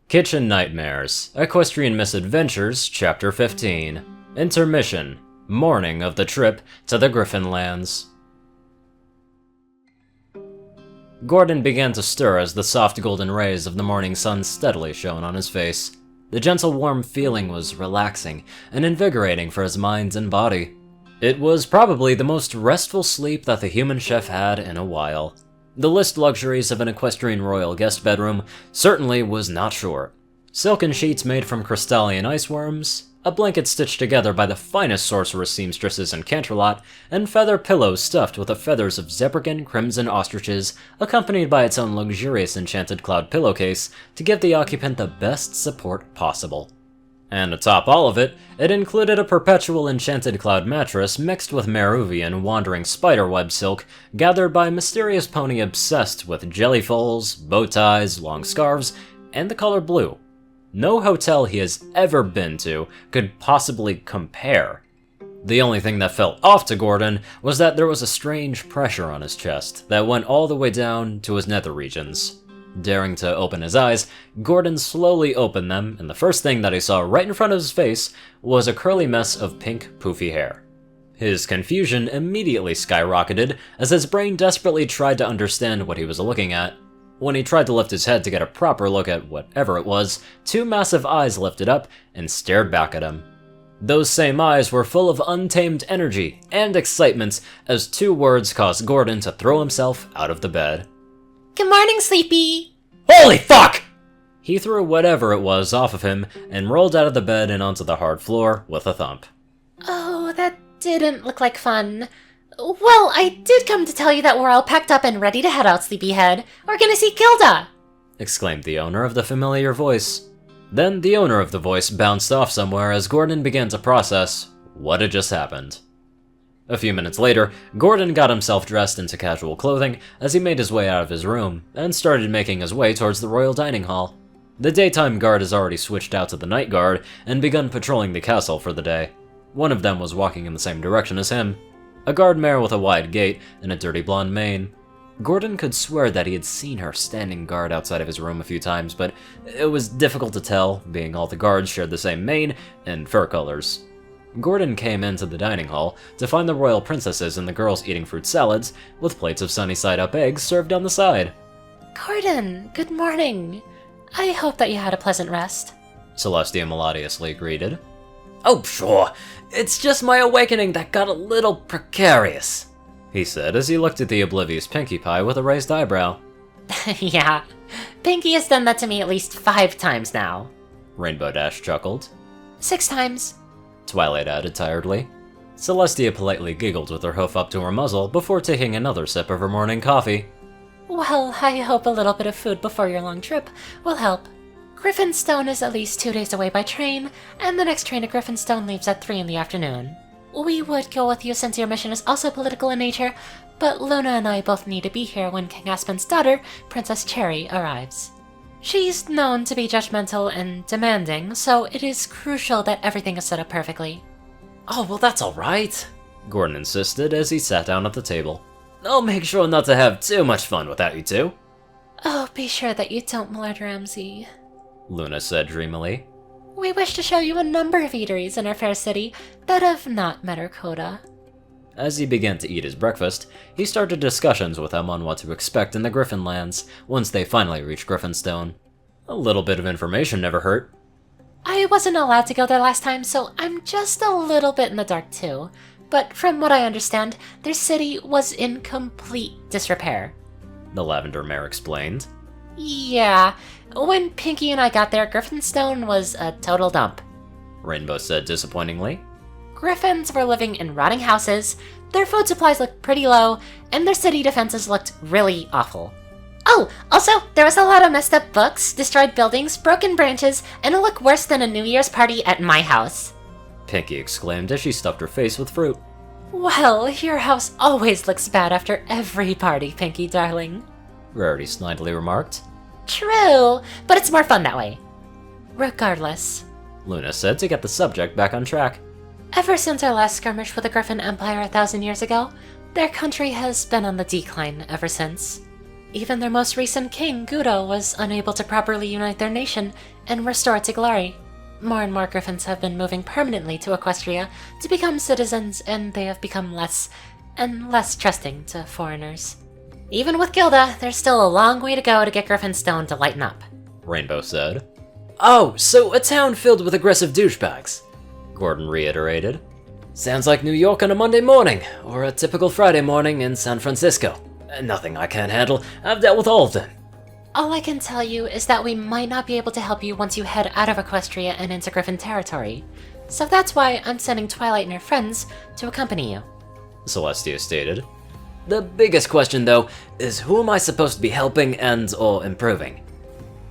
Kitchen Nightmares, Equestrian Misadventures, Chapter 15. Intermission, morning of the trip to the Griffin Lands. Gordon began to stir as the soft golden rays of the morning sun steadily shone on his face. The gentle warm feeling was relaxing and invigorating for his mind and body. It was probably the most restful sleep that the human chef had in a while. The list luxuries of an equestrian royal guest bedroom certainly was not short. Silken sheets made from crystalline iceworms, a blanket stitched together by the finest sorceress seamstresses in Canterlot, and feather pillows stuffed with the feathers of Zebragan crimson ostriches, accompanied by its own luxurious enchanted cloud pillowcase to give the occupant the best support possible. And atop all of it, it included a perpetual enchanted cloud mattress mixed with Meruvian wandering spiderweb silk gathered by a mysterious pony obsessed with jellyfulls, bow ties, long scarves, and the color blue. No hotel he has ever been to could possibly compare. The only thing that felt off to Gordon was that there was a strange pressure on his chest that went all the way down to his nether regions. Daring to open his eyes, Gordon slowly opened them, and the first thing that he saw right in front of his face was a curly mess of pink, poofy hair. His confusion immediately skyrocketed as his brain desperately tried to understand what he was looking at. When he tried to lift his head to get a proper look at whatever it was, two massive eyes lifted up and stared back at him. Those same eyes were full of untamed energy and excitement as two words caused Gordon to throw himself out of the bed. Good morning, Sleepy! Holy fuck! He threw whatever it was off of him and rolled out of the bed and onto the hard floor with a thump. Oh, that didn't look like fun. Well, I did come to tell you that we're all packed up and ready to head out, Sleepyhead. We're gonna see Gilda! Exclaimed the owner of the familiar voice. Then the owner of the voice bounced off somewhere as Gordon began to process what had just happened. A few minutes later, Gordon got himself dressed into casual clothing as he made his way out of his room and started making his way towards the royal dining hall. The daytime guard has already switched out to the night guard and begun patrolling the castle for the day. One of them was walking in the same direction as him, a guard mare with a wide gait and a dirty blonde mane. Gordon could swear that he had seen her standing guard outside of his room a few times, but it was difficult to tell, being all the guards shared the same mane and fur colors. Gordon came into the dining hall to find the royal princesses and the girls eating fruit salads, with plates of sunny-side-up eggs served on the side. Gordon, good morning. I hope that you had a pleasant rest. Celestia melodiously greeted. Oh, sure. It's just my awakening that got a little precarious, he said as he looked at the oblivious Pinkie Pie with a raised eyebrow. Yeah, Pinkie has done that to me at least 5 times now. Rainbow Dash chuckled. 6 times. Twilight added tiredly. Celestia politely giggled with her hoof up to her muzzle before taking another sip of her morning coffee. Well, I hope a little bit of food before your long trip will help. Griffinstone is at least 2 days away by train, and the next train to Griffinstone leaves at 3 in the afternoon. We would go with you since your mission is also political in nature, but Luna and I both need to be here when King Aspen's daughter, Princess Cherry, arrives. She's known to be judgmental and demanding, so it is crucial that everything is set up perfectly. Oh, well that's alright, Gordon insisted as he sat down at the table. I'll make sure not to have too much fun without you two. Oh, be sure that you don't molest Ramsey, Luna said dreamily. We wish to show you a number of eateries in our fair city that have not met our quota. As he began to eat his breakfast, he started discussions with them on what to expect in the Griffin Lands once they finally reached Griffinstone. A little bit of information never hurt. I wasn't allowed to go there last time, so I'm just a little bit in the dark too. But from what I understand, their city was in complete disrepair. The Lavender Mare explained. Yeah, when Pinkie and I got there, Griffinstone was a total dump. Rainbow said disappointingly. Griffins were living in rotting houses, their food supplies looked pretty low, and their city defenses looked really awful. Oh, also, there was a lot of messed up books, destroyed buildings, broken branches, and it looked worse than a New Year's party at my house. Pinkie exclaimed as she stuffed her face with fruit. Well, your house always looks bad after every party, Pinkie darling. Rarity snidely remarked. True, but it's more fun that way. Regardless, Luna said to get the subject back on track. Ever since our last skirmish with the Griffin Empire 1,000 years ago, their country has been on the decline ever since. Even their most recent king, Gudo, was unable to properly unite their nation and restore it to glory. More and more griffins have been moving permanently to Equestria to become citizens, and they have become less and less trusting to foreigners. Even with Gilda, there's still a long way to go to get Griffinstone to lighten up, Rainbow said. Oh, so a town filled with aggressive douchebags, Gordon reiterated. Sounds like New York on a Monday morning, or a typical Friday morning in San Francisco. Nothing I can't handle. I've dealt with all of them. All I can tell you is that we might not be able to help you once you head out of Equestria and into Griffin territory. So that's why I'm sending Twilight and her friends to accompany you, Celestia stated. The biggest question, though, is who am I supposed to be helping and/or improving?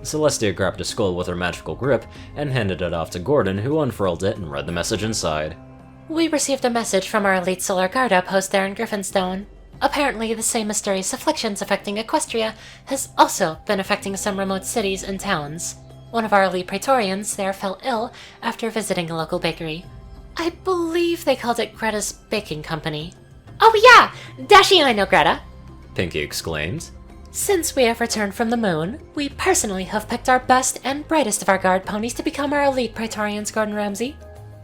Celestia grabbed a skull with her magical grip and handed it off to Gordon, who unfurled it and read the message inside. We received a message from our elite Solar Guard outpost there in Griffinstone. Apparently, the same mysterious afflictions affecting Equestria has also been affecting some remote cities and towns. One of our elite Praetorians there fell ill after visiting a local bakery. I believe they called it Greta's Baking Company. Oh yeah! Dashi and I know Greta! Pinky exclaimed. Since we have returned from the moon, we personally have picked our best and brightest of our guard ponies to become our elite Praetorians, Gordon Ramsay.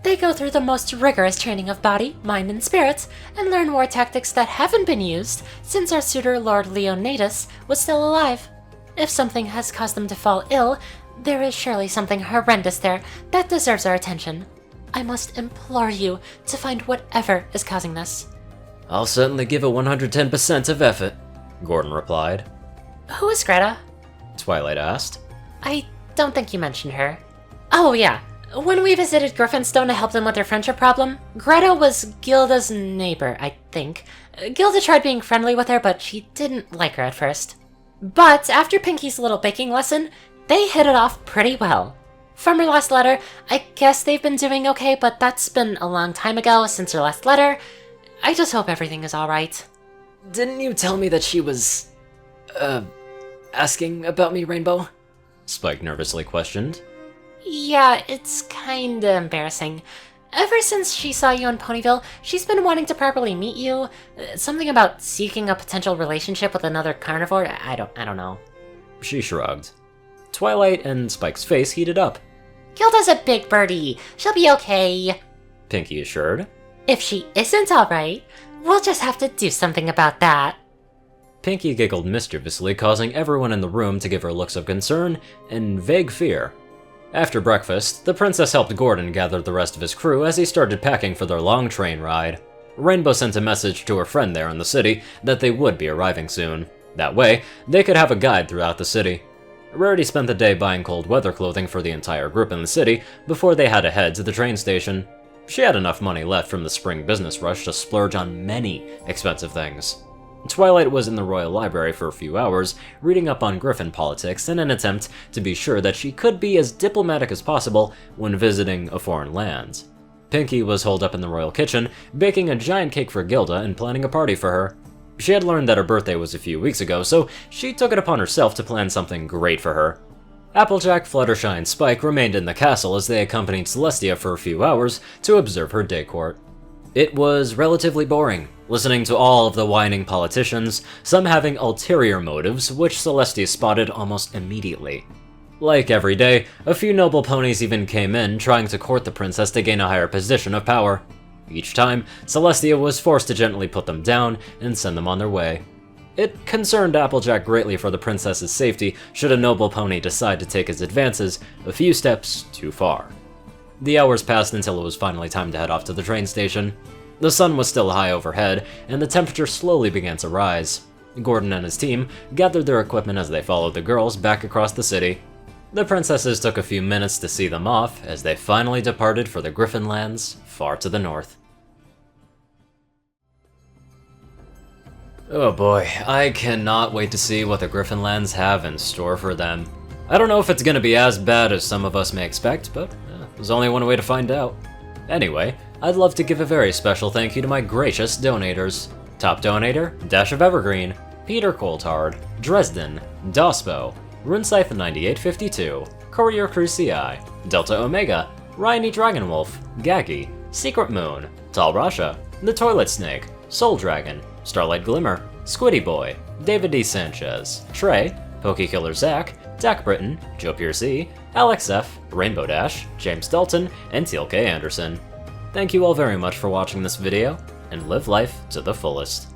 They go through the most rigorous training of body, mind, and spirit, and learn war tactics that haven't been used since our suitor Lord Leonidas was still alive. If something has caused them to fall ill, there is surely something horrendous there that deserves our attention. I must implore you to find whatever is causing this. I'll certainly give it 110% of effort, Gordon replied. Who is Greta? Twilight asked. I don't think you mentioned her. Oh yeah, when we visited Griffinstone to help them with their friendship problem, Greta was Gilda's neighbor, I think. Gilda tried being friendly with her, but she didn't like her at first. But after Pinky's little baking lesson, they hit it off pretty well. From her last letter, I guess they've been doing okay, but that's been a long time ago since her last letter. I just hope everything is alright. Didn't you tell me that she was, asking about me, Rainbow? Spike nervously questioned. Yeah, it's kinda embarrassing. Ever since she saw you in Ponyville, she's been wanting to properly meet you. Something about seeking a potential relationship with another carnivore. I don't know. She shrugged. Twilight and Spike's face heated up. Gilda's a big birdie. She'll be okay. Pinky assured. If she isn't alright, we'll just have to do something about that. Pinky giggled mischievously, causing everyone in the room to give her looks of concern and vague fear. After breakfast, the princess helped Gordon gather the rest of his crew as he started packing for their long train ride. Rainbow sent a message to her friend there in the city that they would be arriving soon. That way, they could have a guide throughout the city. Rarity spent the day buying cold weather clothing for the entire group in the city before they had to head to the train station. She had enough money left from the spring business rush to splurge on many expensive things. Twilight was in the Royal Library for a few hours, reading up on Griffin politics in an attempt to be sure that she could be as diplomatic as possible when visiting a foreign land. Pinky was holed up in the royal kitchen, baking a giant cake for Gilda and planning a party for her. She had learned that her birthday was a few weeks ago, so she took it upon herself to plan something great for her. Applejack, Fluttershy, and Spike remained in the castle as they accompanied Celestia for a few hours to observe her day court. It was relatively boring, listening to all of the whining politicians, some having ulterior motives, which Celestia spotted almost immediately. Like every day, a few noble ponies even came in, trying to court the princess to gain a higher position of power. Each time, Celestia was forced to gently put them down and send them on their way. It concerned Applejack greatly for the princess's safety should a noble pony decide to take his advances a few steps too far. The hours passed until it was finally time to head off to the train station. The sun was still high overhead, and the temperature slowly began to rise. Gordon and his team gathered their equipment as they followed the girls back across the city. The princesses took a few minutes to see them off as they finally departed for the Griffin lands far to the north. Oh boy, I cannot wait to see what the Griffin lands have in store for them. I don't know if it's gonna be as bad as some of us may expect, but there's only one way to find out. Anyway, I'd love to give a very special thank you to my gracious donators. Top donator, Dash of Evergreen, Peter Coulthard, Dresdon, Dospo, RuneScythe9852, CourierCruz CI, Delta Omega, Ryanie Dragonwolf, Gaggy, Secret Moon, Tall Rasha, The Toilet Snake, Soul Dragon, Starlight Glimmer, Squiddy Boy, David D. Sanchez, Trey, Pokekiller Zach, Dak Britton, Joe Piercy, Alex F., Rainbow Dash, James Dalton, and Teal K. Anderson. Thank you all very much for watching this video, and live life to the fullest.